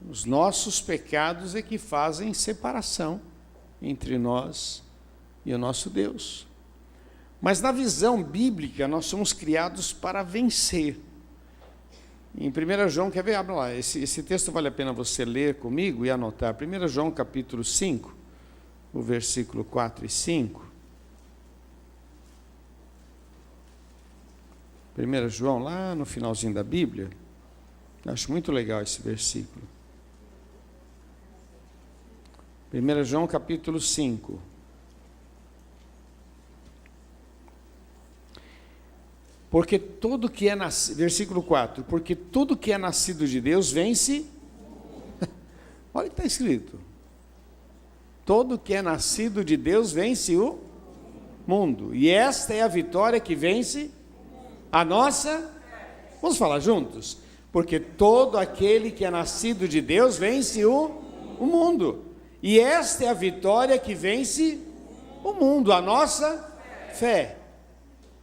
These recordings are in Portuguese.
Os nossos pecados é que fazem separação entre nós e o nosso Deus. Mas na visão bíblica, nós somos criados para vencer. Em 1 João, quer ver? Abra lá, esse texto vale a pena você ler comigo e anotar. 1 João capítulo 5, o versículo 4 e 5. 1 João, lá no finalzinho da Bíblia, acho muito legal esse versículo. 1 João capítulo 5. Porque tudo que é nascido, versículo 4, porque tudo que é nascido de Deus vence, olha o que está escrito, todo que é nascido de Deus vence o mundo, e esta é a vitória que vence a nossa, vamos falar juntos, porque todo aquele que é nascido de Deus vence o mundo, e esta é a vitória que vence o mundo, a nossa fé.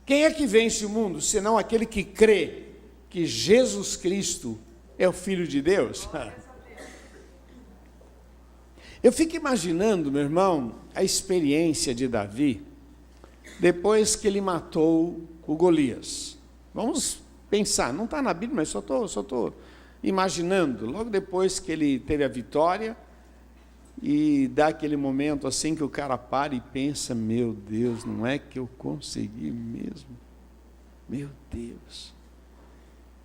Quem é que vence o mundo, senão aquele que crê que Jesus Cristo é o Filho de Deus? Eu fico imaginando, meu irmão, a experiência de Davi, depois que ele matou o Golias. Vamos pensar, não está na Bíblia, mas só estou imaginando, logo depois que ele teve a vitória, e dá aquele momento assim que o cara para e pensa, meu Deus, não é que eu consegui mesmo? Meu Deus,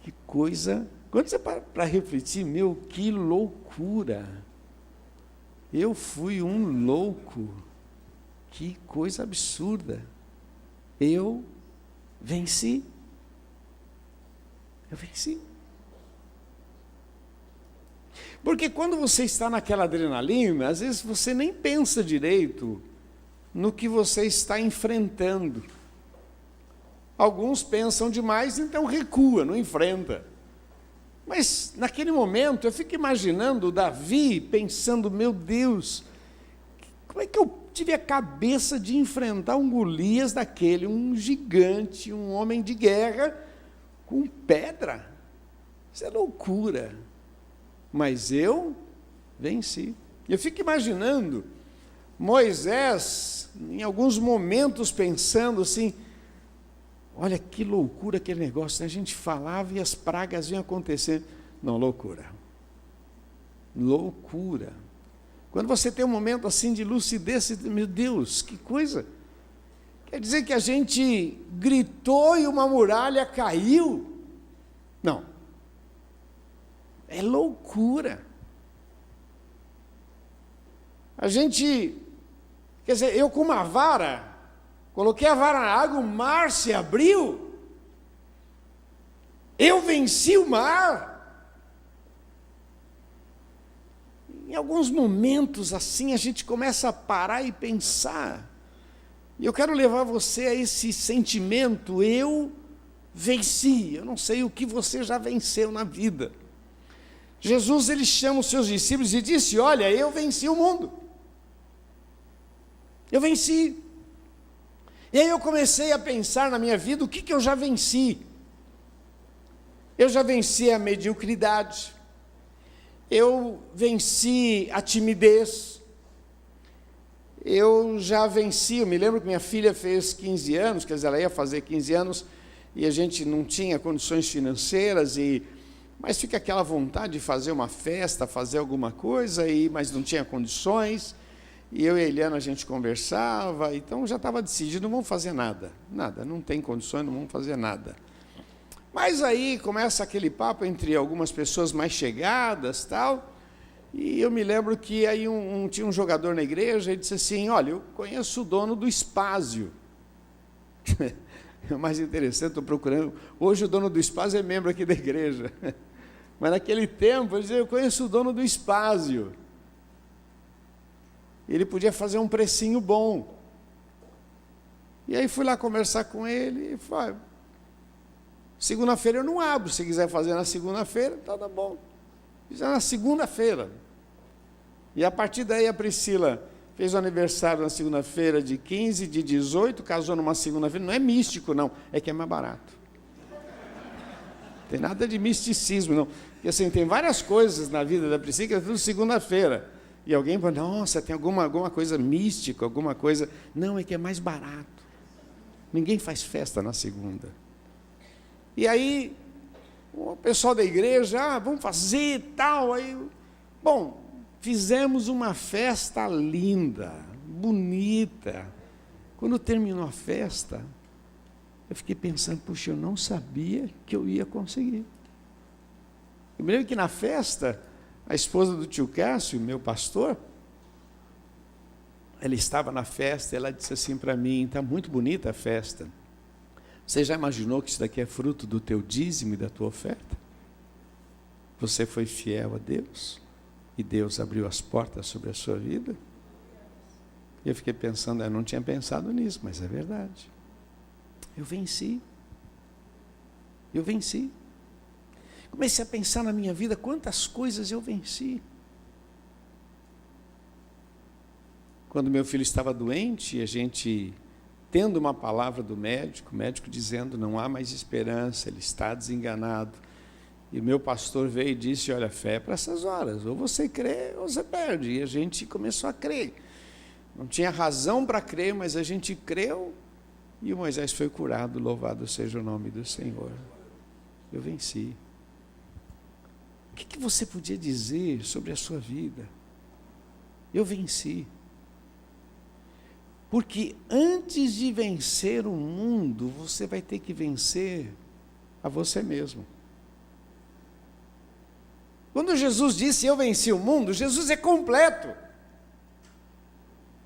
que coisa, quando você para refletir, meu, que loucura, eu fui um louco, que coisa absurda, eu venci. Porque quando você está naquela adrenalina, às vezes você nem pensa direito no que você está enfrentando. Alguns pensam demais, então recua, não enfrenta. Mas naquele momento eu fico imaginando o Davi pensando, meu Deus, como é que eu tive a cabeça de enfrentar um Golias daquele, um gigante, um homem de guerra com pedra? Isso é loucura. Mas eu venci. Eu fico imaginando Moisés, em alguns momentos, pensando assim, olha que loucura aquele negócio, né? A gente falava e as pragas iam acontecer. Não, loucura. Loucura. Quando você tem um momento assim de lucidez, você diz, meu Deus, que coisa. Quer dizer que a gente gritou e uma muralha caiu? Não. É loucura. A gente, quer dizer, eu com uma vara, coloquei a vara na água, o mar se abriu, eu venci o mar. Em alguns momentos assim, a gente começa a parar e pensar, e eu quero levar você a esse sentimento, eu venci. Eu não sei o que você já venceu na vida. Jesus, ele chama os seus discípulos e disse, olha, eu venci o mundo. Eu venci. E aí eu comecei a pensar na minha vida, o que eu já venci? Eu já venci a mediocridade. Eu venci a timidez. Eu já venci, eu me lembro que minha filha fez 15 anos, quer dizer, ela ia fazer 15 anos, e a gente não tinha condições financeiras, mas fica aquela vontade de fazer uma festa, fazer alguma coisa, mas não tinha condições, e eu e a Eliana a gente conversava, então já estava decidido, não vamos fazer nada, não tem condições, não vamos fazer nada. Mas aí começa aquele papo entre algumas pessoas mais chegadas, tal, e eu me lembro que aí tinha um jogador na igreja, e disse assim, olha, eu conheço o dono do Spazio. É o mais interessante, estou procurando, hoje o dono do Spazio é membro aqui da igreja, mas naquele tempo, ele dizia, eu conheço o dono do Spazio, ele podia fazer um precinho bom. E aí fui lá conversar com ele, e falei, segunda-feira eu não abro, se quiser fazer na segunda-feira, tá bom. Fiz na segunda-feira. E a partir daí a Priscila fez o aniversário na segunda-feira de 15, de 18, casou numa segunda-feira, não é místico não, é que é mais barato. tem nada de misticismo, não. E assim, tem várias coisas na vida da Priscila que é tudo segunda-feira. E alguém fala, nossa, tem alguma coisa mística, alguma coisa... Não, é que é mais barato. Ninguém faz festa na segunda. E aí, o pessoal da igreja, vamos fazer tal. Aí, bom, fizemos uma festa linda, bonita. Quando terminou a festa, eu fiquei pensando, puxa, eu não sabia que eu ia conseguir. Eu me lembro que na festa, a esposa do tio Cássio, meu pastor, ela estava na festa, ela disse assim para mim, está muito bonita a festa. Você já imaginou que isso daqui é fruto do teu dízimo e da tua oferta? Você foi fiel a Deus e Deus abriu as portas sobre a sua vida? E eu fiquei pensando, eu não tinha pensado nisso, mas é verdade. Eu venci. Eu venci. Comecei a pensar na minha vida, quantas coisas eu venci. Quando meu filho estava doente, a gente, tendo uma palavra do médico, o médico dizendo, não há mais esperança, ele está desenganado. E o meu pastor veio e disse, olha, fé é para essas horas, ou você crê ou você perde. E a gente começou a crer. Não tinha razão para crer, mas a gente creu e o Moisés foi curado, louvado seja o nome do Senhor. Eu venci. O que você podia dizer sobre a sua vida? Eu venci. Porque antes de vencer o mundo, você vai ter que vencer a você mesmo. Quando Jesus disse, eu venci o mundo, Jesus é completo.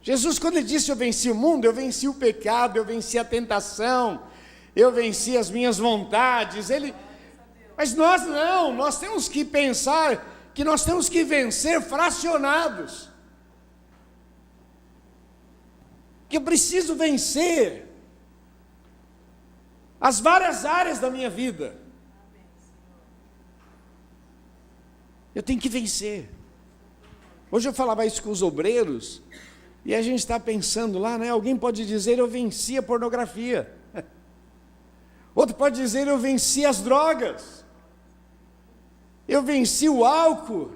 Jesus, quando ele disse, eu venci o mundo, eu venci o pecado, eu venci a tentação, eu venci as minhas vontades. Mas nós não, nós temos que pensar que nós temos que vencer fracionados. Que eu preciso vencer as várias áreas da minha vida. Eu tenho que vencer. Hoje eu falava isso com os obreiros, e a gente está pensando lá, né? Alguém pode dizer, eu venci a pornografia. Outro pode dizer, eu venci as drogas. Eu venci o álcool.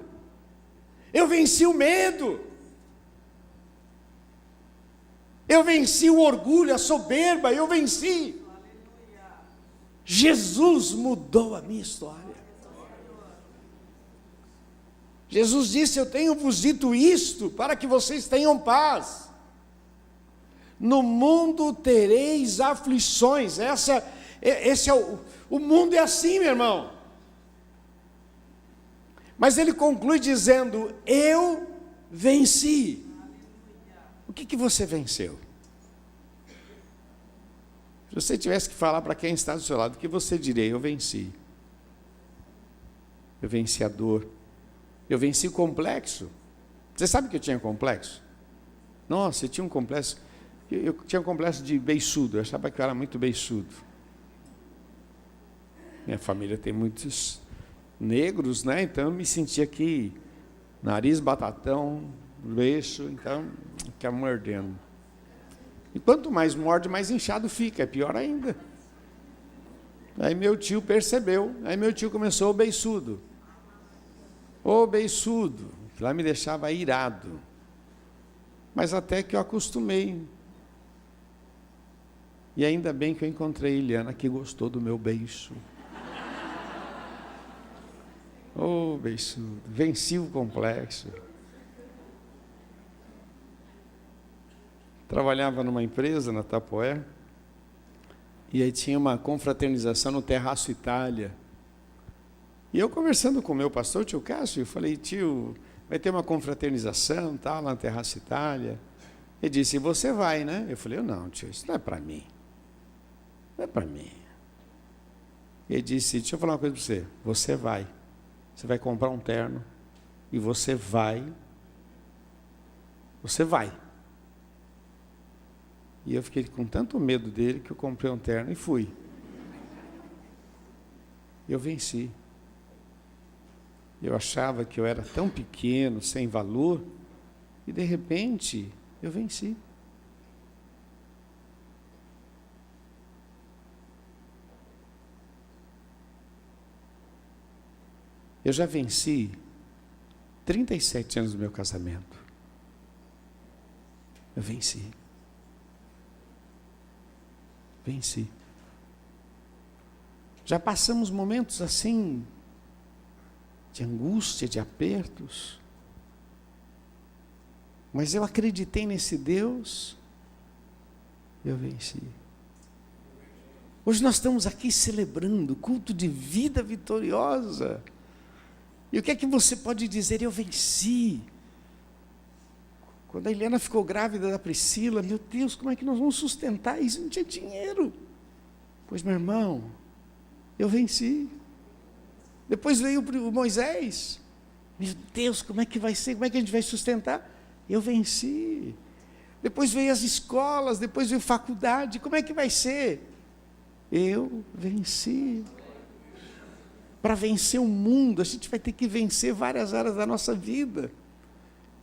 Eu venci o medo. Eu venci o orgulho, a soberba, eu venci. Jesus mudou a minha história. Jesus disse, eu tenho vos dito isto, para que vocês tenham paz. No mundo tereis aflições. Esse é o mundo é assim, meu irmão. Mas ele conclui dizendo, eu venci. O que você venceu? Se você tivesse que falar para quem está do seu lado, o que você diria? Eu venci. Eu venci a dor. Eu venci o complexo. Você sabe que eu tinha complexo? Nossa, eu tinha um complexo. Eu tinha um complexo de beiçudo. Eu achava que eu era muito beiçudo. Minha família tem muitos negros, né? Então eu me sentia aqui, nariz batatão, beiço, então fica mordendo. E quanto mais morde, mais inchado fica, é pior ainda. Aí meu tio percebeu, aí meu tio começou o beiçudo. Ô beiçudo, que lá me deixava irado. Mas até que eu acostumei. E ainda bem que eu encontrei a Eliana, que gostou do meu beiço. Ô beiçudo, venci o complexo. Trabalhava numa empresa na Tapoé, e aí tinha uma confraternização no Terraço Itália. E eu conversando com o meu pastor, tio Cássio, eu falei, tio, vai ter uma confraternização, tal, lá no Terraço Itália. Ele disse, você vai, né? Eu falei, não, tio, isso não é para mim. Não é para mim. Ele disse, deixa eu falar uma coisa para você. Você vai. Você vai comprar um terno e você vai. Você vai. E eu fiquei com tanto medo dele que eu comprei um terno e fui. Eu venci. Eu achava que eu era tão pequeno, sem valor, e de repente eu venci. Eu já venci 37 anos do meu casamento. Eu venci. Venci. Já passamos momentos assim, de angústia, de apertos. Mas eu acreditei nesse Deus, eu venci. Hoje nós estamos aqui celebrando culto de vida vitoriosa. E o que é que você pode dizer? Eu venci. Quando a Helena ficou grávida da Priscila, meu Deus, como é que nós vamos sustentar isso? Não tinha dinheiro. Pois, meu irmão, eu venci. Depois veio o Moisés. Meu Deus, como é que vai ser? Como é que a gente vai sustentar? Eu venci. Depois veio as escolas, depois veio faculdade. Como é que vai ser? Eu venci. Para vencer o mundo, a gente vai ter que vencer várias áreas da nossa vida.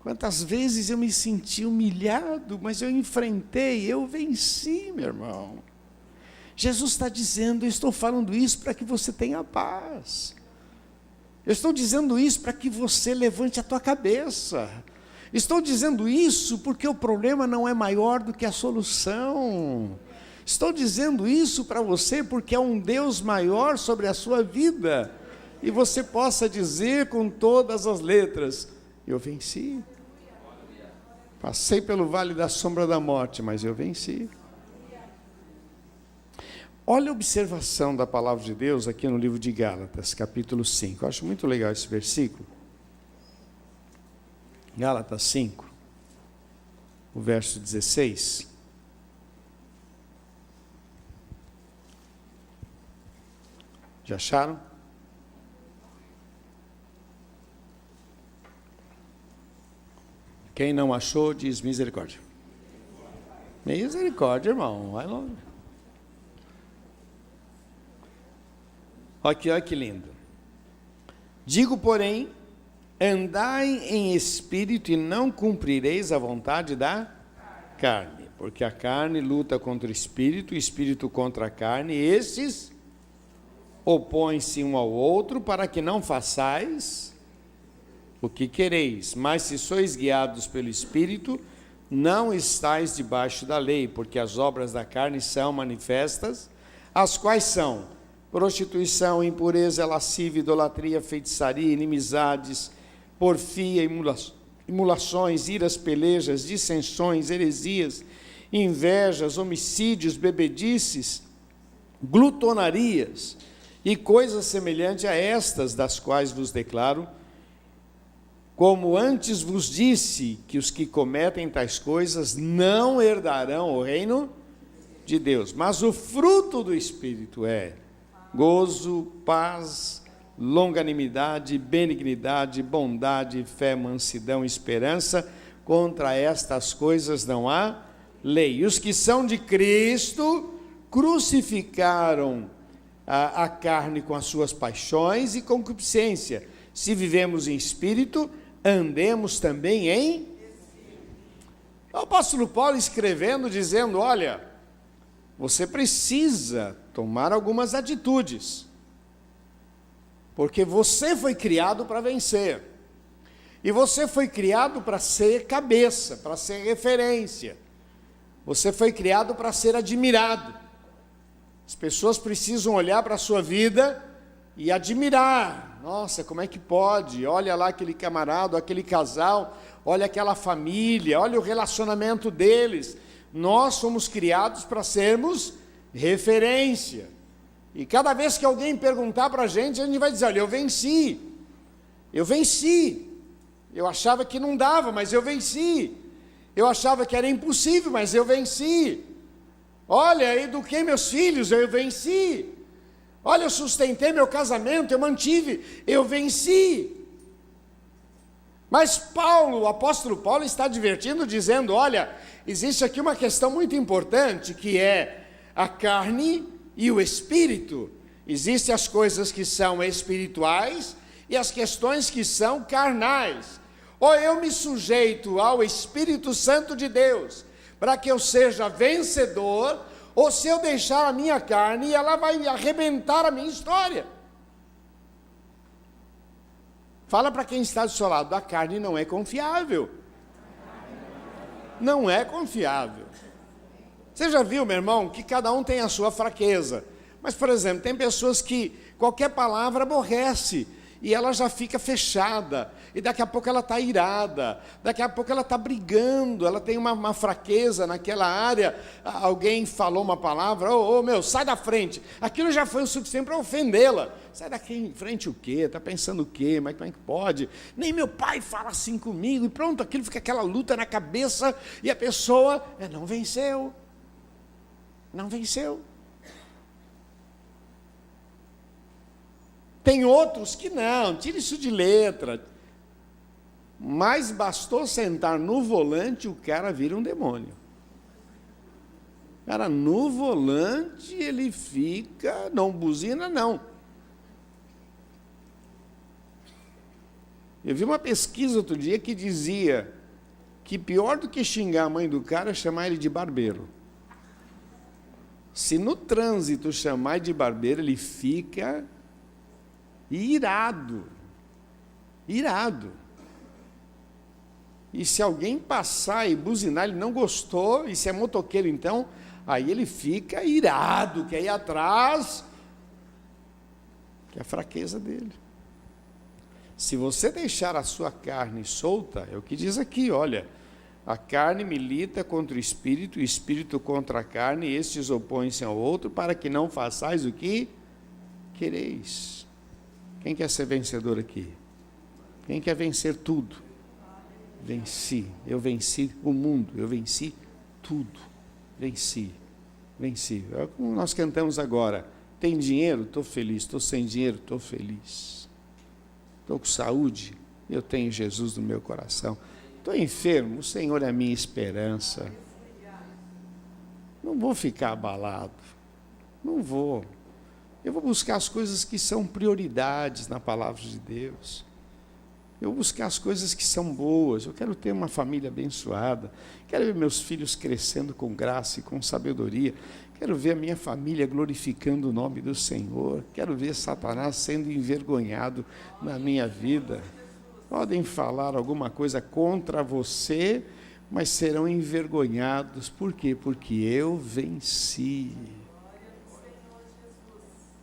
Quantas vezes eu me senti humilhado, mas eu enfrentei, eu venci, meu irmão. Jesus está dizendo, eu estou falando isso para que você tenha paz. Eu estou dizendo isso para que você levante a tua cabeça. Estou dizendo isso porque o problema não é maior do que a solução. Estou dizendo isso para você porque é um Deus maior sobre a sua vida. E você possa dizer com todas as letras, eu venci. Passei pelo vale da sombra da morte, mas eu venci. Olha a observação da palavra de Deus aqui no livro de Gálatas, capítulo 5. Eu acho muito legal esse versículo. Gálatas 5, o verso 16. Já acharam? Quem não achou, diz misericórdia. Misericórdia, irmão. Vai longe. Olha que lindo. Digo, porém, andai em espírito e não cumprireis a vontade da carne. Porque a carne luta contra o espírito contra a carne, e estes opõem-se um ao outro para que não façais o que quereis. Mas se sois guiados pelo Espírito, não estáis debaixo da lei, porque as obras da carne são manifestas, as quais são prostituição, impureza, lascívia, idolatria, feitiçaria, inimizades, porfia, imulações, iras, pelejas, dissensões, heresias, invejas, homicídios, bebedices, glutonarias e coisas semelhantes a estas, das quais vos declaro, como antes vos disse, que os que cometem tais coisas não herdarão o reino de Deus. Mas o fruto do Espírito é gozo, paz, longanimidade, benignidade, bondade, fé, mansidão, esperança. Contra estas coisas não há lei. E os que são de Cristo crucificaram a carne com as suas paixões e concupiscência. Se vivemos em espírito, andemos também em... O apóstolo Paulo escrevendo, dizendo, olha, você precisa tomar algumas atitudes, porque você foi criado para vencer, e você foi criado para ser cabeça, para ser referência, você foi criado para ser admirado. As pessoas precisam olhar para a sua vida e admirar. Nossa, como é que pode? Olha lá aquele camarada, aquele casal, olha aquela família, olha o relacionamento deles. Nós somos criados para sermos referência. E cada vez que alguém perguntar para a gente vai dizer, olha, eu venci. Eu venci. Eu achava que não dava, mas eu venci. Eu achava que era impossível, mas eu venci. Olha, eduquei meus filhos, eu venci. Olha, eu sustentei meu casamento, eu mantive, eu venci. Mas Paulo, o apóstolo Paulo está advertindo, dizendo, olha, existe aqui uma questão muito importante, que é a carne e o espírito. Existem as coisas que são espirituais e as questões que são carnais. Ou eu me sujeito ao Espírito Santo de Deus, para que eu seja vencedor, ou se eu deixar a minha carne, ela vai arrebentar a minha história. Fala para quem está do seu lado, a carne não é confiável. Não é confiável. Você já viu, meu irmão, que cada um tem a sua fraqueza. Mas, por exemplo, tem pessoas que qualquer palavra aborrece, e ela já fica fechada, e daqui a pouco ela está irada, daqui a pouco ela está brigando, ela tem uma fraqueza naquela área, alguém falou uma palavra, meu, sai da frente, aquilo já foi o suficiente para ofendê-la. Sai daqui em frente o quê? Está pensando o quê? Mas como é que pode? Nem meu pai fala assim comigo, e pronto, aquilo fica aquela luta na cabeça, e a pessoa não venceu. Não venceu. Tem outros que não, tira isso de letra. Mas bastou sentar no volante, o cara vira um demônio. Cara, no volante ele fica, não buzina não. Eu vi uma pesquisa outro dia que dizia que pior do que xingar a mãe do cara é chamar ele de barbeiro. Se no trânsito chamar de barbeiro, ele fica irado. Irado. E se alguém passar e buzinar, ele não gostou, e se é motoqueiro então, aí ele fica irado, quer ir atrás, que é a fraqueza dele. Se você deixar a sua carne solta, é o que diz aqui, olha, a carne milita contra o espírito contra a carne, e estes opõem-se ao outro, para que não façais o que quereis. Quem quer ser vencedor aqui? Quem quer vencer tudo? Venci, eu venci o mundo, eu venci tudo, venci. É como nós cantamos agora, tem dinheiro? Estou feliz, estou sem dinheiro? Estou feliz. Estou com saúde? Eu tenho Jesus no meu coração. Estou enfermo? O Senhor é a minha esperança. Não vou ficar abalado, não vou. Eu vou buscar as coisas que são prioridades na palavra de Deus. Eu vou buscar as coisas que são boas. Eu quero ter uma família abençoada. Quero ver meus filhos crescendo com graça e com sabedoria. Quero ver a minha família glorificando o nome do Senhor. Quero ver Satanás sendo envergonhado na minha vida. Podem falar alguma coisa contra você, mas serão envergonhados. Por quê? Porque eu venci.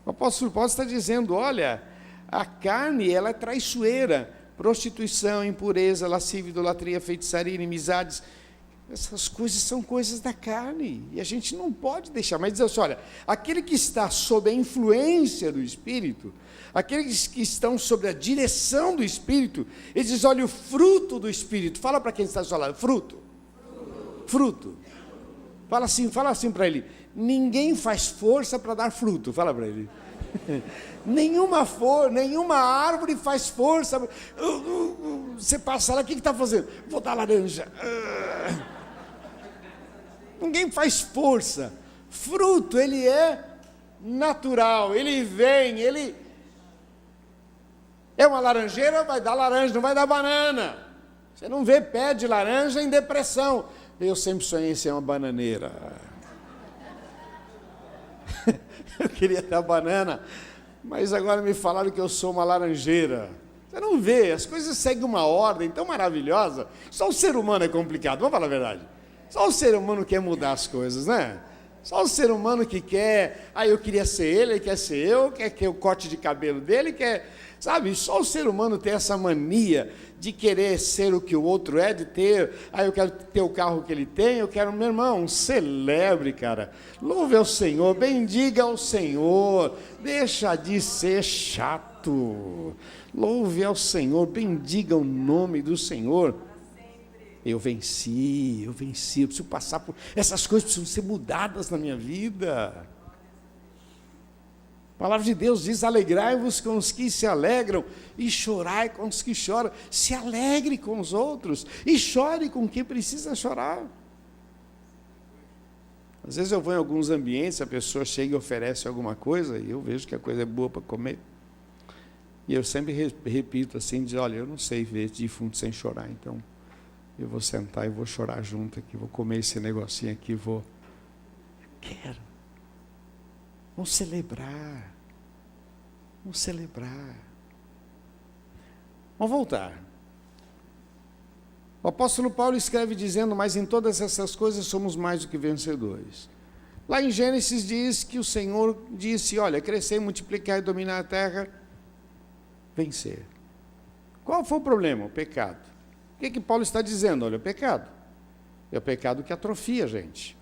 O apóstolo Paulo está dizendo, olha, a carne ela é traiçoeira, prostituição, impureza, lascívia, idolatria, feitiçaria, inimizades, essas coisas são coisas da carne, e a gente não pode deixar, mas diz assim, olha, aquele que está sob a influência do Espírito, aqueles que estão sob a direção do Espírito, ele diz, olha, o fruto do Espírito, fala para quem está do seu lado, fruto, fala assim para ele, ninguém faz força para dar fruto, fala para ele, nenhuma árvore faz força, você passa lá, o que está fazendo? Vou dar laranja, ninguém faz força, fruto, ele é natural, ele vem, ele é uma laranjeira, vai dar laranja, não vai dar banana, você não vê pé de laranja em depressão, eu sempre sonhei em ser uma bananeira, eu queria dar banana, mas agora me falaram que eu sou uma laranjeira. Você não vê, as coisas seguem uma ordem tão maravilhosa. Só o ser humano é complicado, vamos falar a verdade. Só o ser humano quer mudar as coisas, né? Só o ser humano que quer, eu queria ser ele quer ser eu, quer o corte de cabelo dele, quer, sabe? Só o ser humano tem essa mania de querer ser o que o outro é, de ter, eu quero ter o carro que ele tem, eu quero, meu irmão, celebre, cara, louve ao Senhor, bendiga ao Senhor, deixa de ser chato, louve ao Senhor, bendiga o nome do Senhor. Eu venci, eu preciso passar por, essas coisas precisam ser mudadas na minha vida. A palavra de Deus diz, alegrai-vos com os que se alegram e chorai com os que choram. Se alegre com os outros e chore com quem precisa chorar. Às vezes eu vou em alguns ambientes, a pessoa chega e oferece alguma coisa e eu vejo que a coisa é boa para comer. E eu sempre repito assim, diz, olha, eu não sei ver defunto sem chorar, então eu vou sentar e vou chorar junto aqui, vou comer esse negocinho aqui, quero. Vamos celebrar. Vamos voltar. O apóstolo Paulo escreve dizendo, mas em todas essas coisas somos mais do que vencedores. Lá em Gênesis diz que o Senhor disse, olha, crescer, multiplicar e dominar a terra, vencer. Qual foi o problema? O pecado. O que Paulo está dizendo? Olha, o pecado. É o pecado que atrofia a gente.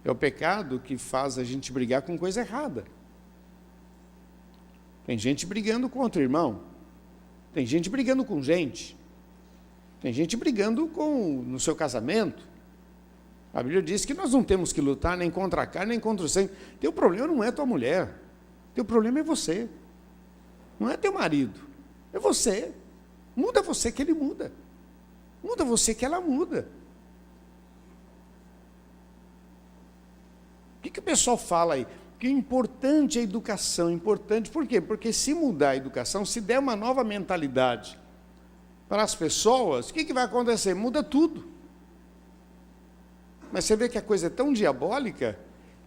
É o pecado que faz a gente brigar com coisa errada. Tem gente brigando contra irmão. Tem gente brigando com gente. Tem gente brigando no seu casamento. A Bíblia diz que nós não temos que lutar nem contra a carne, nem contra o sangue. Teu problema não é tua mulher. Teu problema é você. Não é teu marido. É você. Muda você que ele muda. Muda você que ela muda. O que o pessoal fala aí? Que importante é a educação, importante. Por quê? Porque se mudar a educação, se der uma nova mentalidade para as pessoas, o que vai acontecer? Muda tudo. Mas você vê que a coisa é tão diabólica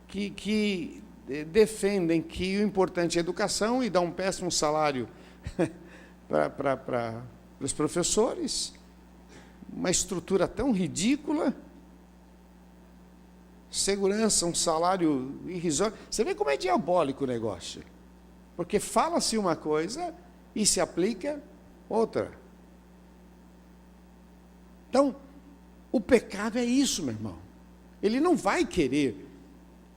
que defendem que o importante é a educação e dá um péssimo salário para os professores, uma estrutura tão ridícula, segurança, um salário irrisório. Você vê como é diabólico o negócio, porque fala-se uma coisa e se aplica outra. Então, o pecado é isso, meu irmão. Ele não vai querer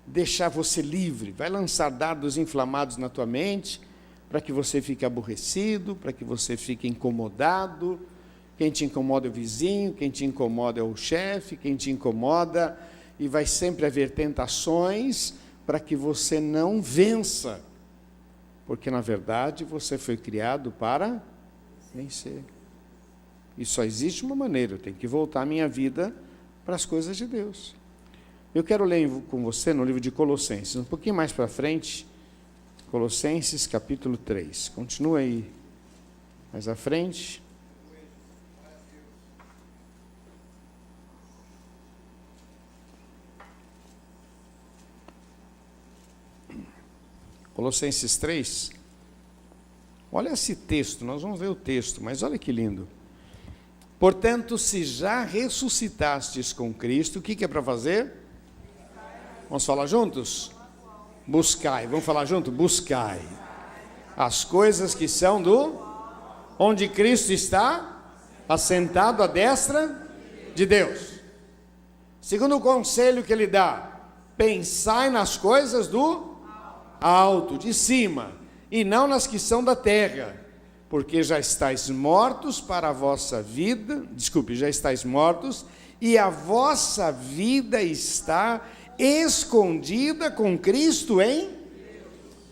deixar você livre, vai lançar dardos inflamados na tua mente, para que você fique aborrecido, para que você fique incomodado. Quem te incomoda é o vizinho, quem te incomoda é o chefe, quem te incomoda, e vai sempre haver tentações para que você não vença, porque na verdade você foi criado para vencer. E só existe uma maneira, eu tenho que voltar a minha vida para as coisas de Deus. Eu quero ler com você no livro de Colossenses, um pouquinho mais para frente, Colossenses capítulo 3. Continua aí mais à frente. Colossenses 3. Olha esse texto, nós vamos ver o texto, mas olha que lindo. Portanto, se já ressuscitastes com Cristo, o que é para fazer? Vamos falar juntos? Buscai. Vamos falar junto? Buscai as coisas que são onde Cristo está assentado à destra de Deus. Segundo o conselho que ele dá, pensai nas coisas do alto, de cima, e não nas que são da terra, porque já estáis mortos para a vossa vida, já estáis mortos, e a vossa vida está escondida com Cristo em...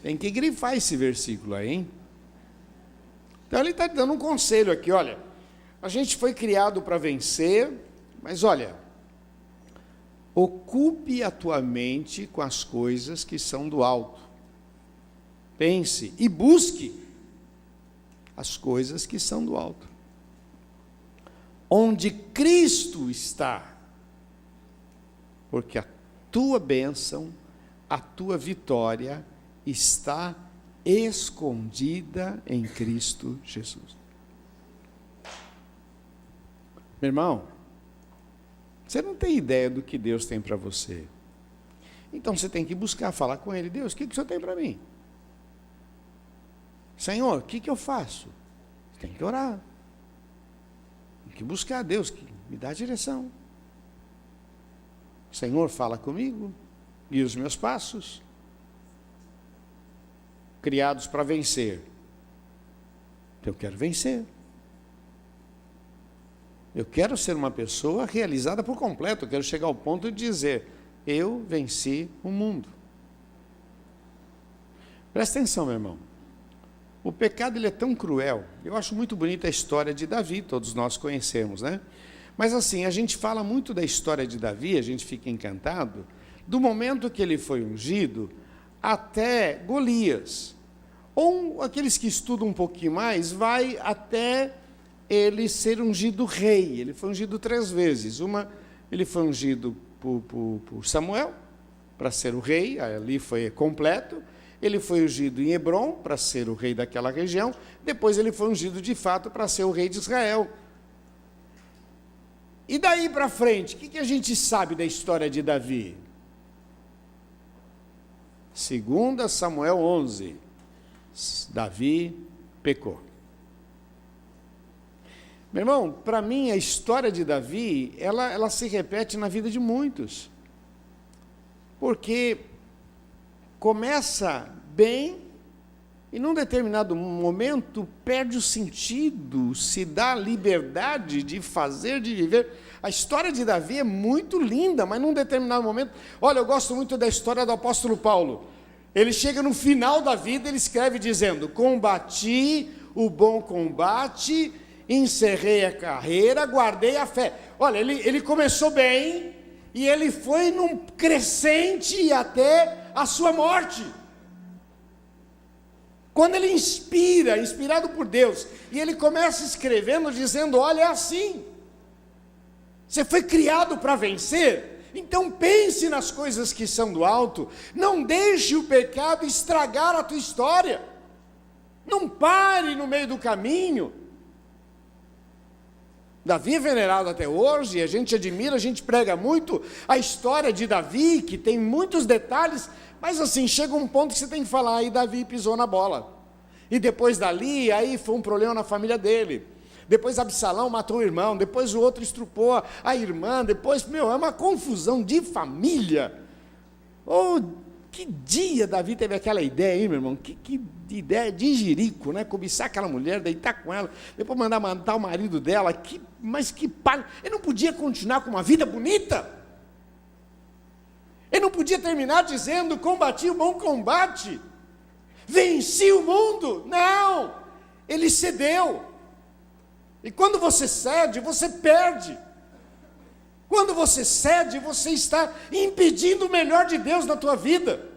Tem que grifar esse versículo aí, hein? Então ele está dando um conselho aqui, olha, a gente foi criado para vencer, mas olha, ocupe a tua mente com as coisas que são do alto. Pense e busque as coisas que são do alto, onde Cristo está, porque a tua bênção, a tua vitória está escondida em Cristo Jesus. Meu irmão, você não tem ideia do que Deus tem para você. Então você tem que buscar, falar com Ele. Deus, o que o Senhor tem para mim? Senhor, o que eu faço? Você tem que orar. Tem que buscar a Deus, que me dá a direção. Senhor, fala comigo, guia os meus passos. Criados para vencer. Eu quero vencer. Eu quero ser uma pessoa realizada por completo. Eu quero chegar ao ponto de dizer, eu venci o mundo. Presta atenção, meu irmão. O pecado ele é tão cruel. Eu acho muito bonita a história de Davi, todos nós conhecemos, né? Mas assim, a gente fala muito da história de Davi, a gente fica encantado, do momento que ele foi ungido até Golias. Ou aqueles que estudam um pouquinho mais, vai até ele ser ungido rei. Ele foi ungido 3 vezes. Uma, ele foi ungido por Samuel, para ser o rei, ali foi completo. Ele foi ungido em Hebrom para ser o rei daquela região, depois ele foi ungido de fato para ser o rei de Israel. E daí para frente, o que a gente sabe da história de Davi? 2 Samuel 11, Davi pecou. Meu irmão, para mim a história de Davi, ela se repete na vida de muitos. Porque começa bem e num determinado momento perde o sentido, se dá a liberdade de fazer, de viver. A história de Davi é muito linda, mas num determinado momento, olha, eu gosto muito da história do apóstolo Paulo. Ele chega no final da vida, ele escreve dizendo: combati o bom combate, encerrei a carreira, guardei a fé. Olha, ele começou bem e ele foi num crescente até a sua morte. Quando ele inspirado por Deus, e ele começa escrevendo dizendo: olha, é assim, você foi criado para vencer, então pense nas coisas que são do alto, não deixe o pecado estragar a tua história, não pare no meio do caminho. Davi é venerado até hoje, a gente admira, a gente prega muito a história de Davi, que tem muitos detalhes, mas assim, chega um ponto que você tem que falar, aí Davi pisou na bola. E depois dali, aí foi um problema na família dele. Depois Absalão matou o irmão, depois o outro estrupou a irmã, depois, é uma confusão de família. Oh, que dia Davi teve aquela ideia aí, meu irmão? Que ideia de jirico, né? Cobiçar aquela mulher, deitar com ela, depois mandar matar o marido dela. Mas que pai! Ele não podia continuar com uma vida bonita? Ele não podia terminar dizendo: combati o bom combate, venci o mundo. Não! Ele cedeu. E quando você cede, você perde. Quando você cede, você está impedindo o melhor de Deus na tua vida.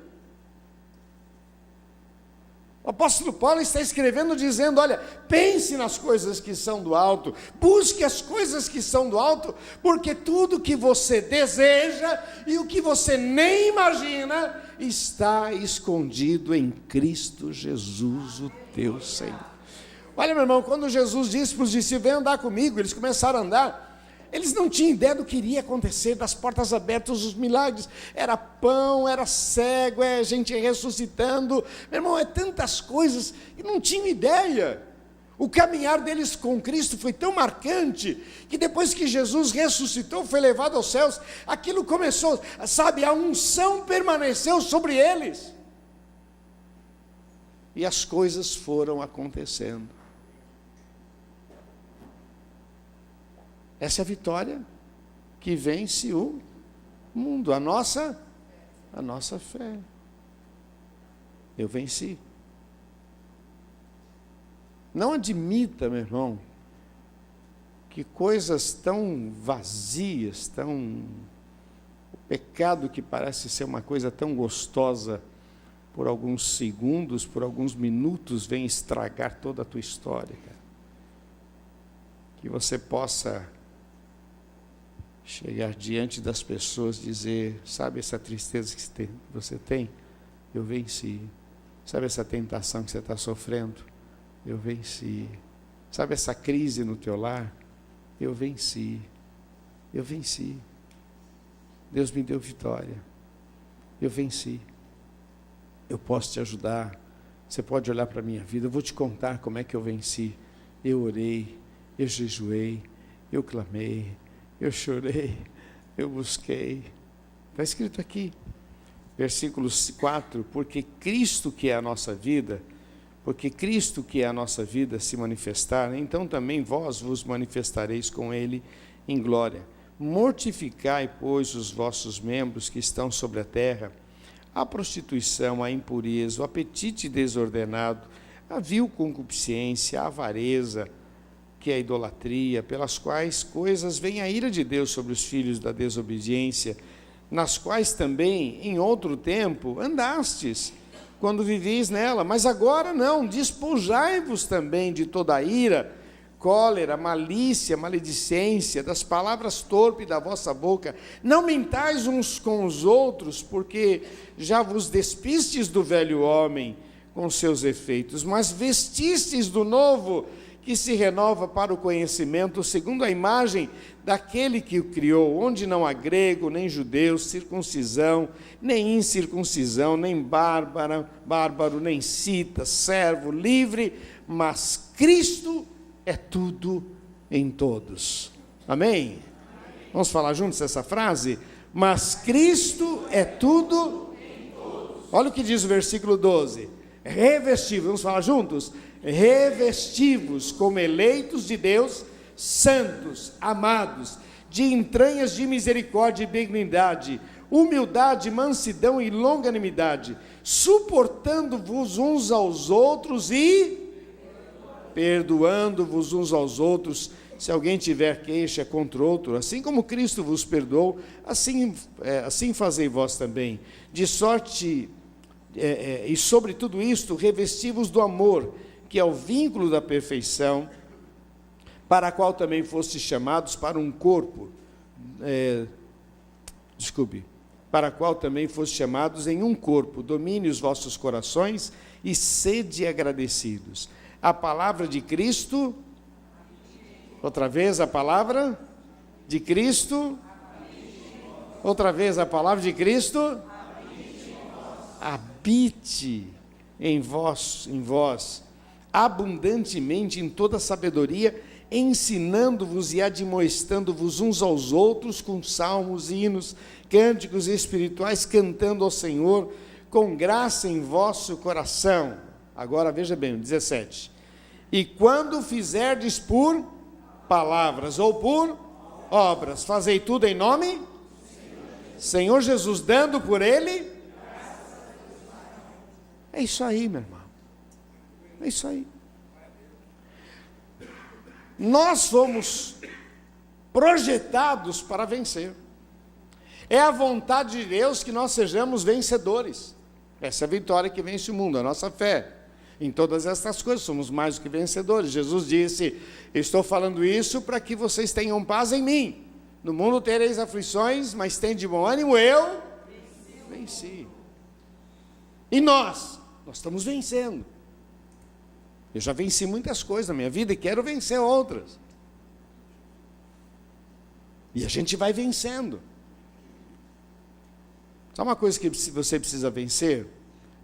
O apóstolo Paulo está escrevendo dizendo: olha, pense nas coisas que são do alto, busque as coisas que são do alto, porque tudo que você deseja e o que você nem imagina está escondido em Cristo Jesus, o teu Senhor. Olha, meu irmão, quando Jesus disse para os discípulos: vem andar comigo, eles começaram a andar. Eles não tinham ideia do que iria acontecer, das portas abertas, os milagres. Era pão, era cego, é gente ressuscitando. Meu irmão, é tantas coisas, e não tinham ideia. O caminhar deles com Cristo foi tão marcante, que depois que Jesus ressuscitou, foi levado aos céus, aquilo começou, sabe, a unção permaneceu sobre eles. E as coisas foram acontecendo. Essa é a vitória que vence o mundo, a nossa fé. Eu venci. Não admita, meu irmão, que coisas tão vazias, o pecado que parece ser uma coisa tão gostosa, por alguns segundos, por alguns minutos, vem estragar toda a tua história, cara. Que você possa chegar diante das pessoas e dizer: sabe essa tristeza que você tem? Eu venci. Sabe essa tentação que você está sofrendo? Eu venci. Sabe essa crise no teu lar? Eu venci. Eu venci. Deus me deu vitória. Eu venci. Eu posso te ajudar. Você pode olhar para a minha vida. Eu vou te contar como é que eu venci. Eu orei, eu jejuei, eu clamei, eu chorei, eu busquei. Está escrito aqui, versículo 4, porque Cristo que é a nossa vida se manifestar, então também vós vos manifestareis com ele em glória. Mortificai, pois, os vossos membros que estão sobre a terra, a prostituição, a impureza, o apetite desordenado, a vil concupiscência, a avareza, que é a idolatria, pelas quais coisas vem a ira de Deus sobre os filhos da desobediência, nas quais também, em outro tempo, andastes, quando viveis nela, mas agora não, despojai-vos também de toda a ira, cólera, malícia, maledicência, das palavras torpes da vossa boca. Não mentais uns com os outros, porque já vos despistes do velho homem com seus efeitos, mas vestistes do novo, que se renova para o conhecimento, segundo a imagem daquele que o criou, onde não há grego, nem judeu, circuncisão, nem incircuncisão, nem bárbaro, nem cita, servo, livre, mas Cristo é tudo em todos. Amém? Vamos falar juntos essa frase? Mas Cristo é tudo em todos. Olha o que diz o versículo 12. Revestivos, vamos falar juntos? Revestivos como eleitos de Deus, santos, amados, de entranhas de misericórdia e benignidade, humildade, mansidão e longanimidade, suportando-vos uns aos outros e perdoando-vos uns aos outros, se alguém tiver queixa contra outro, assim como Cristo vos perdoou, assim fazei vós também. De sorte, e sobre tudo isto, revesti-vos do amor, que é o vínculo da perfeição, para a qual também fostes chamados para um corpo, para a qual também fostes chamados em um corpo, domine os vossos corações e sede agradecidos. A palavra de Cristo, outra vez a palavra de Cristo, outra vez a palavra de Cristo, habite em vós, abundantemente em toda sabedoria, ensinando-vos e admoestando-vos uns aos outros com salmos, hinos, cânticos espirituais, cantando ao Senhor com graça em vosso coração. Agora veja bem, 17. E quando fizerdes por palavras ou por obras, fazei tudo em nome Senhor Jesus, dando por Ele. É isso aí, meu irmão. É isso aí. Nós fomos projetados para vencer. É a vontade de Deus que nós sejamos vencedores. Essa é a vitória que vence o mundo, a nossa fé. Em todas estas coisas somos mais do que vencedores. Jesus disse: estou falando isso para que vocês tenham paz em mim. No mundo tereis aflições, mas tende de bom ânimo, eu venci. E nós estamos vencendo. Eu já venci muitas coisas na minha vida e quero vencer outras. E a gente vai vencendo. Sabe uma coisa que você precisa vencer?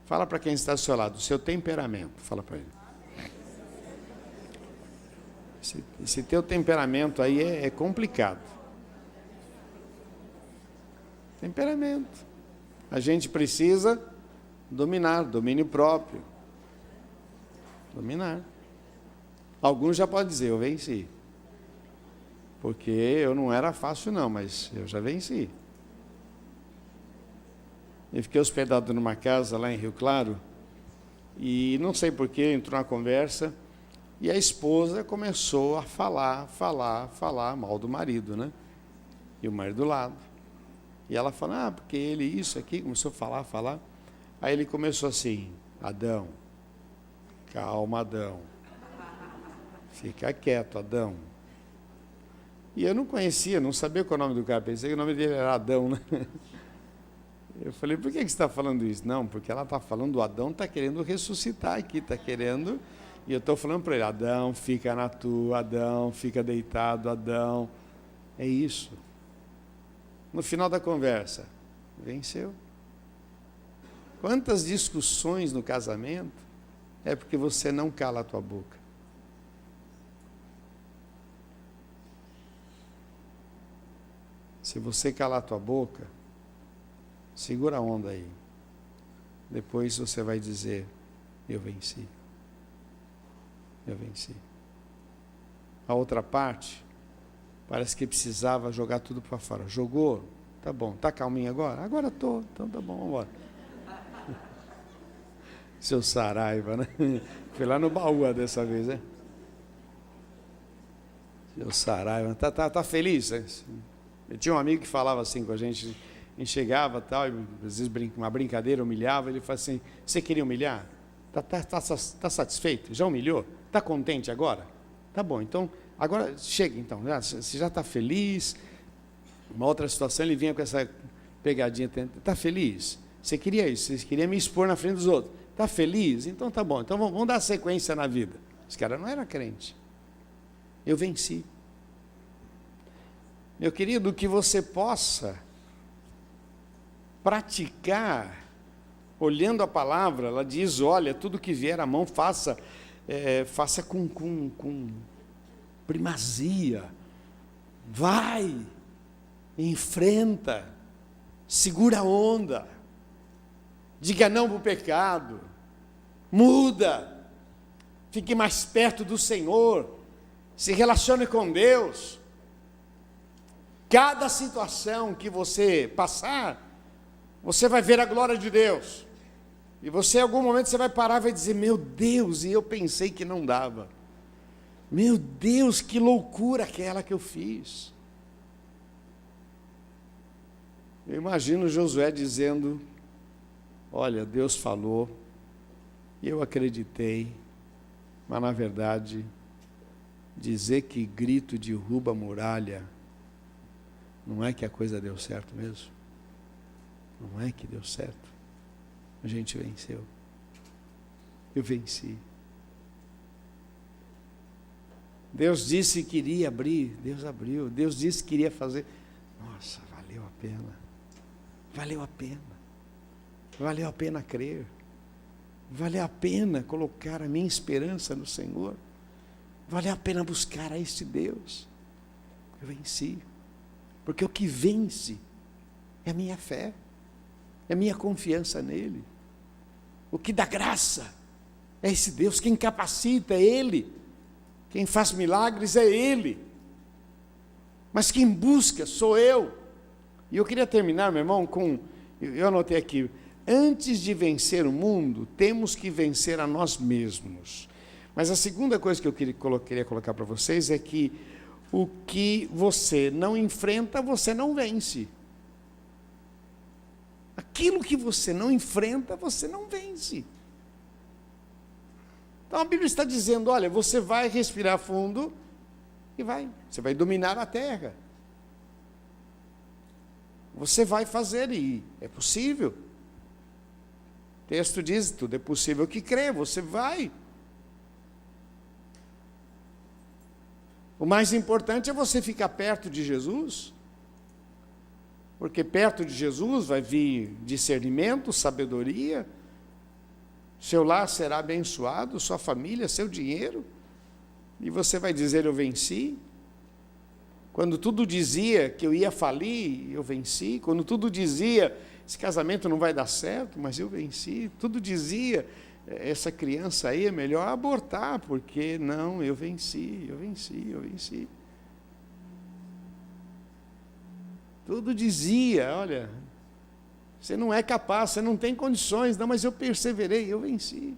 Fala para quem está ao seu lado, o seu temperamento. Fala para ele. Esse teu temperamento aí é complicado. Temperamento. A gente precisa dominar, domínio próprio. Dominar. Alguns já podem dizer, eu venci. Porque eu não era fácil não, mas eu já venci. Eu fiquei hospedado numa casa lá em Rio Claro, e não sei porquê, entrou na conversa, e a esposa começou a falar mal do marido, né? E o marido do lado. E ela fala, porque ele isso aqui, começou a falar. Aí ele começou assim, Adão, calma, Adão. Fica quieto, Adão. E eu não conhecia, não sabia qual é o nome do cara, pensei que o nome dele era Adão, né? Eu falei, por que você está falando isso? Não, porque ela está falando, o Adão está querendo ressuscitar aqui, está querendo, e eu estou falando para ele, Adão, fica na tua, Adão, fica deitado, Adão. É isso. No final da conversa, venceu. Quantas discussões no casamento é porque você não cala a tua boca. Se você calar a tua boca, segura a onda aí. Depois você vai dizer, eu venci. Eu venci. A outra parte, parece que precisava jogar tudo para fora. Jogou? Tá bom. Tá calminho agora? Agora estou. Então tá bom, vamos embora. Seu Saraiva, né? Foi lá no baú dessa vez, né? Seu Saraiva. Tá feliz, né? Eu tinha um amigo que falava assim com a gente chegava tal, e às vezes uma brincadeira humilhava, ele falava assim, você queria humilhar? Tá satisfeito? Já humilhou? Tá contente agora? Tá bom, então, agora chega então, você já está feliz. Uma outra situação, ele vinha com essa pegadinha, está feliz? Você queria isso, você queria me expor na frente dos outros. Está feliz? Então tá bom, então vamos dar sequência na vida. Esse cara não era crente. Eu venci. Meu querido, que você possa praticar, olhando a palavra, ela diz, olha, tudo que vier à mão, faça com primazia. Vai, enfrenta, segura a onda, diga não para o pecado, muda, fique mais perto do Senhor, se relacione com Deus. Cada situação que você passar, você vai ver a glória de Deus. E você, em algum momento, você vai parar e vai dizer, meu Deus, e eu pensei que não dava. Meu Deus, que loucura aquela que eu fiz. Eu imagino Josué dizendo, olha, Deus falou, e eu acreditei, mas na verdade, dizer que grito derruba a muralha, não é que a coisa deu certo mesmo? Não é que deu certo? A gente venceu. Eu venci. Deus disse que iria abrir, Deus abriu. Deus disse que iria fazer. Nossa, valeu a pena. Valeu a pena. Valeu a pena crer. Valeu a pena colocar a minha esperança no Senhor. Valeu a pena buscar a este Deus. Eu venci. Porque o que vence é a minha fé. É a minha confiança nele. O que dá graça é esse Deus. Quem capacita é Ele. Quem faz milagres é Ele. Mas quem busca sou eu. E eu queria terminar, meu irmão, eu anotei aqui. Antes de vencer o mundo, temos que vencer a nós mesmos. Mas a segunda coisa que eu queria colocar para vocês é que o que você não enfrenta, você não vence. Aquilo que você não enfrenta, você não vence. Então a Bíblia está dizendo, olha, você vai respirar fundo e você vai dominar a terra. Você vai fazer, e é possível. O texto diz, tudo é possível que crê, você vai. O mais importante é você ficar perto de Jesus, porque perto de Jesus vai vir discernimento, sabedoria, seu lar será abençoado, sua família, seu dinheiro, e você vai dizer, eu venci. Quando tudo dizia que eu ia falir, eu venci. Quando tudo dizia, esse casamento não vai dar certo, mas eu venci. Tudo dizia, essa criança aí é melhor abortar, porque não, eu venci, eu venci, eu venci. Tudo dizia, olha, você não é capaz, você não tem condições, não, mas eu perseverei, eu venci.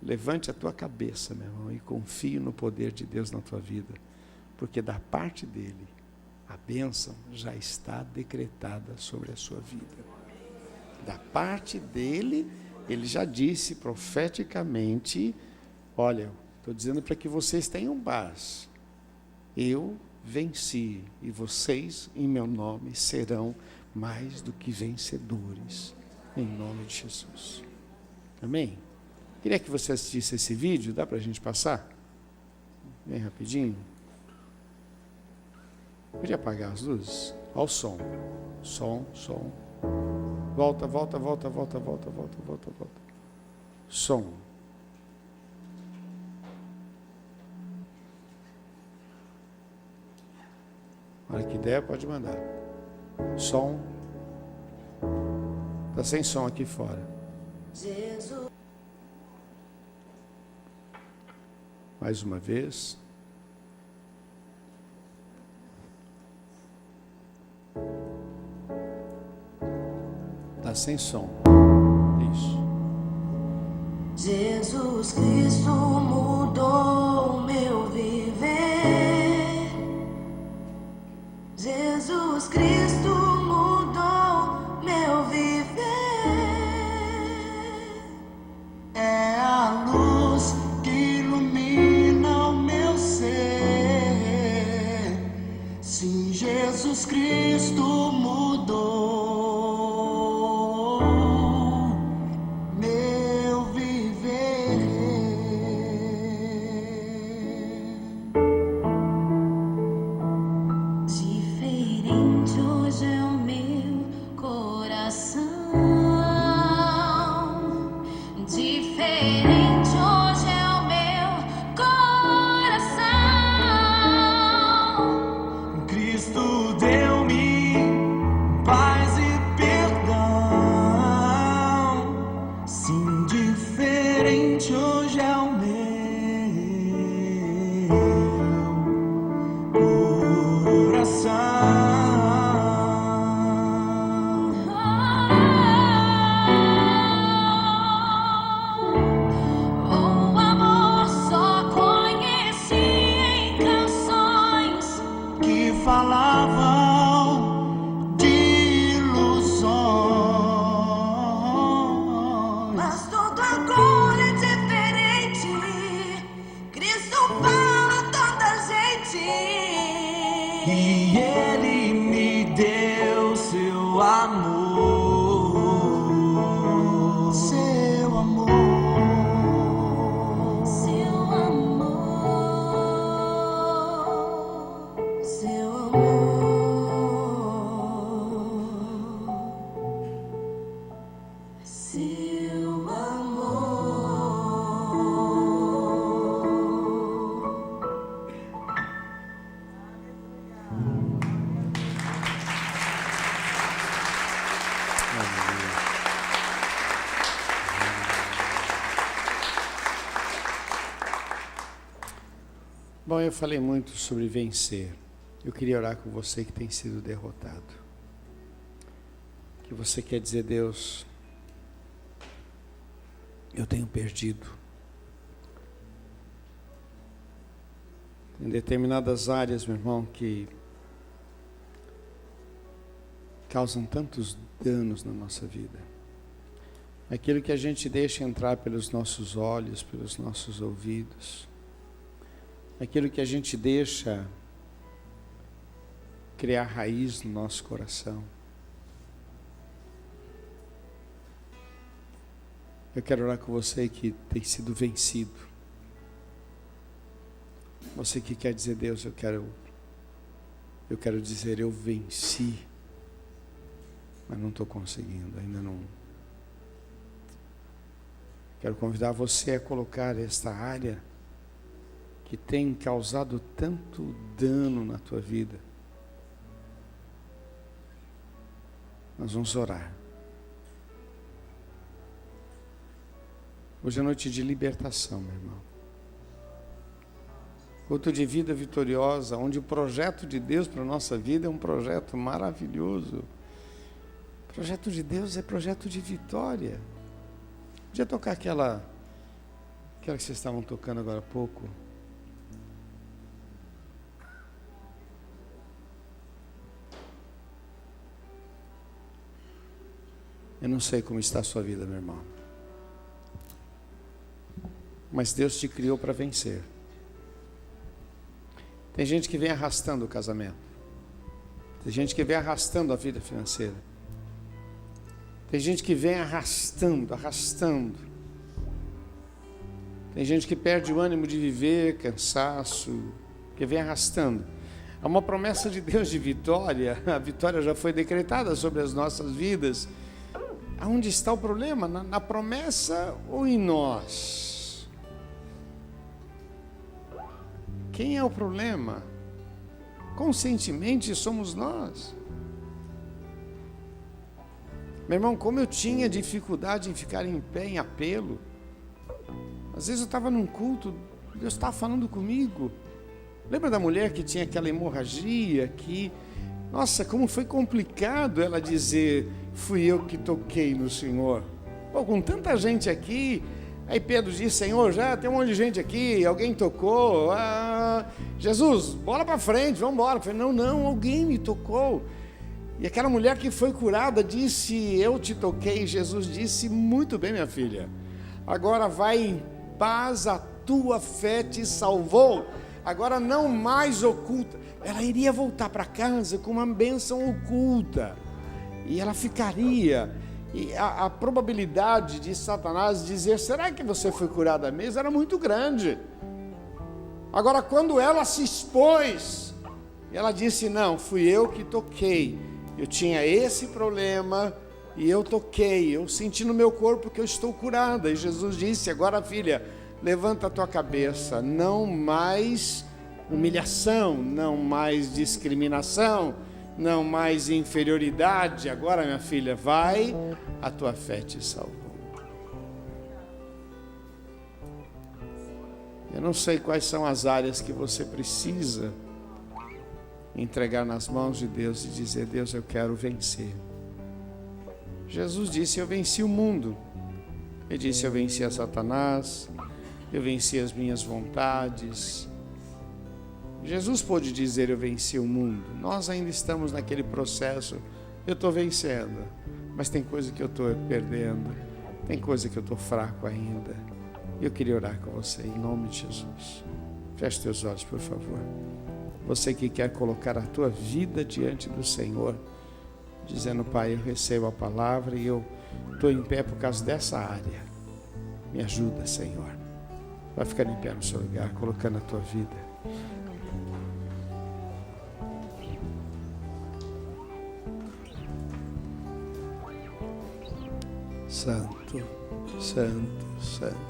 Levante a tua cabeça, meu irmão, e confie no poder de Deus na tua vida, porque da parte dele, a bênção já está decretada sobre a sua vida. Da parte dele, ele já disse profeticamente, olha, estou dizendo para que vocês tenham paz. Eu venci, e vocês, em meu nome, serão mais do que vencedores, em nome de Jesus. Amém? Queria que você assistisse esse vídeo, dá para a gente passar? Bem rapidinho. Podia apagar as luzes? Olha o som. Som. Volta. Som. Olha que ideia, pode mandar. Som. Está sem som aqui fora. Jesus. Mais uma vez. Está sem som. Isso. Jesus Cristo mudou o meu viver. Jesus Cristo mudou meu viver. hoje é o meu coração. O amor só conheci em canções Que falavam de ilusões. mas tudo agora é diferente. Cristo fala a tanta gente. E Ele me deu seu amor. Seu amor. Seu amor, seu amor, seu amor. Bom, eu falei muito sobre vencer. Eu queria orar com você que tem sido derrotado. Que você quer dizer, Deus, eu tenho perdido. Em determinadas áreas, meu irmão, que causam tantos danos na nossa vida. Aquilo que a gente deixa entrar pelos nossos olhos, pelos nossos ouvidos. Aquilo que a gente deixa criar raiz no nosso coração. Eu quero orar com você que tem sido vencido. Você que quer dizer, Deus, eu quero dizer, eu venci, mas não estou conseguindo, ainda não. Quero convidar você a colocar esta área que tem causado tanto dano na tua vida. Nós vamos orar. Hoje é noite de libertação, meu irmão. Culto de vida vitoriosa, onde o projeto de Deus para a nossa vida é um projeto maravilhoso. O projeto de Deus é projeto de vitória. Podia tocar aquela que vocês estavam tocando agora há pouco. Eu não sei como está a sua vida, meu irmão. Mas Deus te criou para vencer. Tem gente que vem arrastando o casamento. Tem gente que vem arrastando a vida financeira. Tem gente que vem arrastando. Tem gente que perde o ânimo de viver, cansaço, que vem arrastando. Há uma promessa de Deus de vitória. A vitória já foi decretada sobre as nossas vidas. Aonde está o problema? Na promessa ou em nós? Quem é o problema? Conscientemente somos nós. Meu irmão, como eu tinha dificuldade em ficar em pé, em apelo. Às vezes eu estava num culto, Deus estava falando comigo. Lembra da mulher que tinha aquela hemorragia que... Nossa, como foi complicado ela dizer, fui eu que toquei no Senhor. Pô, com tanta gente aqui, aí Pedro disse, Senhor, já tem um monte de gente aqui, alguém tocou, Jesus, bola para frente, vamos embora. Eu falei, não, alguém me tocou. E aquela mulher que foi curada disse, eu te toquei. Jesus disse, muito bem, minha filha, agora vai em paz, a tua fé te salvou. Agora não mais oculta. Ela iria voltar para casa com uma bênção oculta. E ela ficaria. E a probabilidade de Satanás dizer, será que você foi curada mesmo? Era muito grande. Agora, quando ela se expôs, ela disse, não, fui eu que toquei. Eu tinha esse problema e eu toquei. Eu senti no meu corpo que eu estou curada. E Jesus disse, agora filha, levanta a tua cabeça, não mais humilhação, não mais discriminação, não mais inferioridade. Agora, minha filha, vai, a tua fé te salvou. Eu não sei quais são as áreas que você precisa entregar nas mãos de Deus e dizer: Deus, eu quero vencer. Jesus disse: eu venci o mundo. Ele disse: eu venci a Satanás, eu venci as minhas vontades. Jesus pôde dizer: eu venci o mundo. Nós ainda estamos naquele processo. Eu estou vencendo, mas tem coisa que eu estou perdendo, tem coisa que eu estou fraco ainda. Eu queria orar com você em nome de Jesus. Feche teus olhos, por favor. Você que quer colocar a tua vida diante do Senhor, dizendo: Pai, eu recebo a palavra e eu estou em pé por causa dessa área. Me ajuda, Senhor. Vai ficar em pé no seu lugar, colocando a tua vida. Santo, Santo, Santo.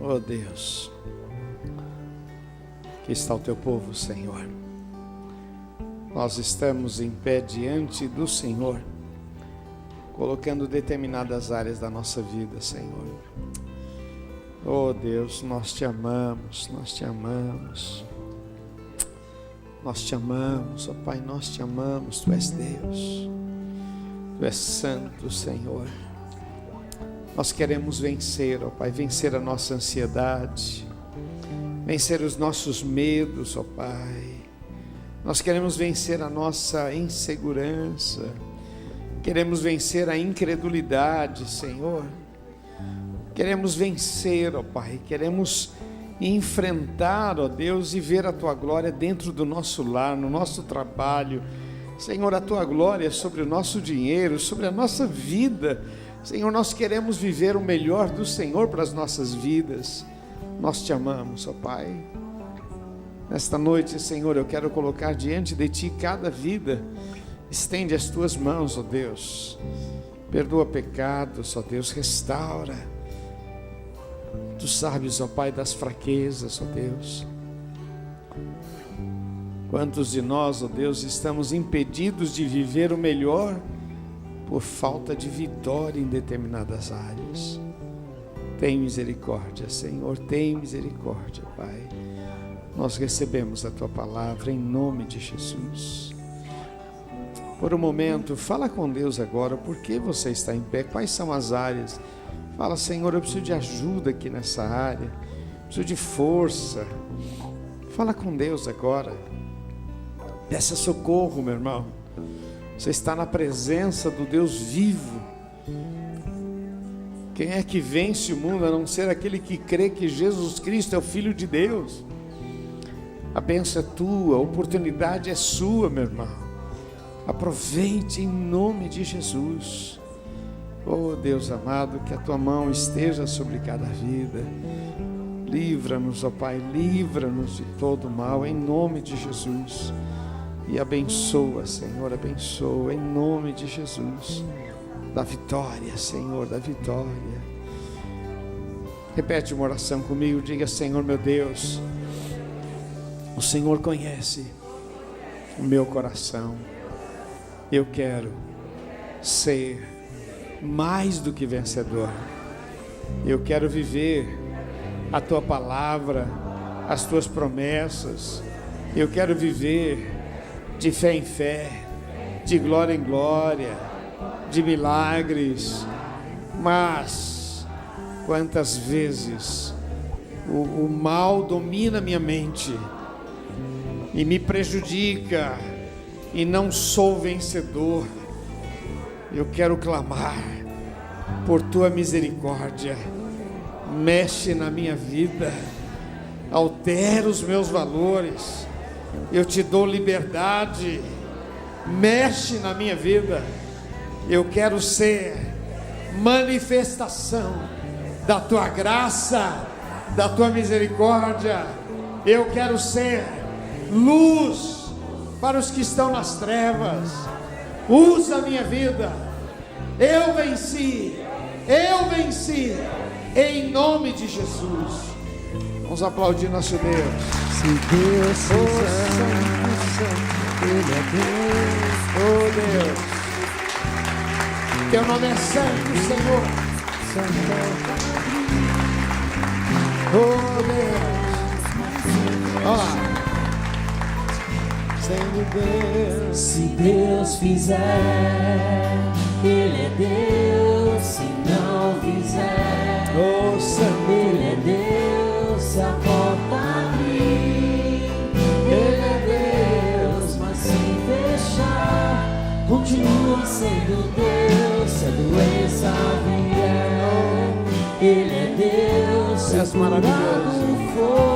Oh Deus, aqui está o teu povo, Senhor. Nós estamos em pé diante do Senhor, colocando determinadas áreas da nossa vida, Senhor. Oh Deus, nós te amamos, nós te amamos. Nós te amamos, ó Pai, nós te amamos. Tu és Deus, Tu és santo, Senhor. Nós queremos vencer, ó Pai, vencer a nossa ansiedade, vencer os nossos medos, ó Pai. Nós queremos vencer a nossa insegurança, queremos vencer a incredulidade, Senhor. Queremos vencer, ó Pai, queremos enfrentar, ó Deus, e ver a Tua glória dentro do nosso lar, no nosso trabalho. Senhor, a Tua glória sobre o nosso dinheiro, sobre a nossa vida. Senhor, nós queremos viver o melhor do Senhor para as nossas vidas. Nós te amamos, ó Pai. Nesta noite, Senhor, eu quero colocar diante de Ti cada vida. Estende as Tuas mãos, ó Deus. Perdoa pecados, ó Deus, restaura. Tu sabes, ó Pai, das fraquezas, ó Deus. Quantos de nós, ó Deus, estamos impedidos de viver o melhor por falta de vitória em determinadas áreas? Tem misericórdia, Senhor, tem misericórdia, Pai. Nós recebemos a Tua palavra em nome de Jesus. Por um momento, fala com Deus agora. Por que você está em pé? Quais são as áreas? Fala: Senhor, eu preciso de ajuda aqui nessa área, preciso de força. Fala com Deus agora. Peça socorro, meu irmão. Você está na presença do Deus vivo. Quem é que vence o mundo a não ser aquele que crê que Jesus Cristo é o Filho de Deus? A bênção é tua, a oportunidade é sua, meu irmão. Aproveite em nome de Jesus. Oh Deus amado, que a Tua mão esteja sobre cada vida. Livra-nos, ó Pai, livra-nos de todo mal, em nome de Jesus. E abençoa, Senhor, abençoa, em nome de Jesus. Da vitória, Senhor, da vitória. Repete uma oração comigo, diga: Senhor meu Deus, o Senhor conhece o meu coração. Eu quero ser mais do que vencedor. Eu quero viver a Tua palavra, as Tuas promessas. Eu quero viver de fé em fé, de glória em glória, de milagres. Mas quantas vezes o mal domina minha mente e me prejudica e não sou vencedor. Eu quero clamar por Tua misericórdia. Mexe na minha vida, altera os meus valores. Eu Te dou liberdade. Mexe na minha vida. Eu quero ser manifestação da Tua graça, da Tua misericórdia. Eu quero ser luz para os que estão nas trevas. Usa a minha vida. Eu venci, em nome de Jesus. Vamos aplaudir nosso Deus. Se Deus Santo, Ele é Deus. Oh Deus, Teu nome é santo, Senhor. Oh, Deus. Olha lá. Sendo Deus. Se Deus fizer, Ele é Deus. Se não fizer, Oh, Santo. Ele é Deus. Se a porta abrir, Ele é Deus. Mas se fechar, continua sendo Deus. Se a doença vier, Ele é Deus. És maravilhoso. For